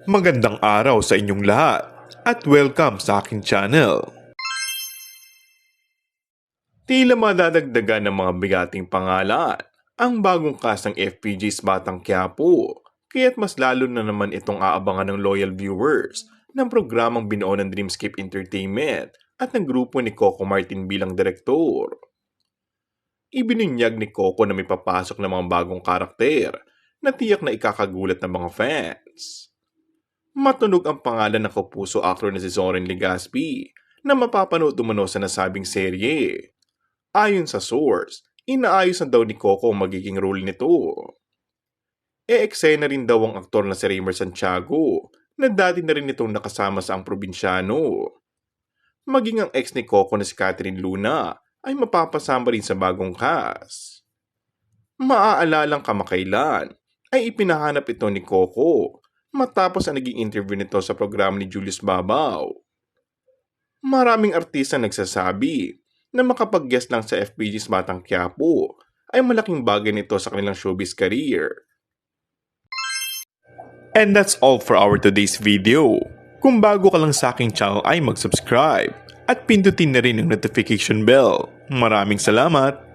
Magandang araw sa inyong lahat at welcome sa aking channel. Tila madadagdagan ng mga bigating pangalan ang bagong cast ng FPJ's Batang Quiapo, kaya't mas lalo na naman itong aabangan ng loyal viewers ng programang binuo ng Dreamscape Entertainment at ng grupo ni Coco Martin bilang direktor. Ibinunyag ni Coco na may papasok na mga bagong karakter na tiyak na ikakagulat ng mga fans. Matunog ang pangalan ng kapuso actor na si Zoren Legaspi na mapapanood umano sa nasabing serye. Ayon sa source, inaayos na daw ni Coco ang magiging role nito. Eksena rin daw ang aktor na si Raymer Santiago na dati na rin itong nakasama sa Ang Probinsyano. Maging ang ex ni Coco na si Catherine Luna ay mapapasama rin sa bagong cast. Maaalalang kamakailan ay ipinahanap ito ni Coco matapos ang naging interview nito sa programa ni Julius Babaw. Maraming artista nagsasabi na makapag-guest lang sa FPJ's Batang Quiapo ay malaking bagay nito sa kanilang showbiz career. And that's all for our today's video. Kung bago ka lang sa aking channel ay mag-subscribe at pindutin na rin ang notification bell. Maraming salamat!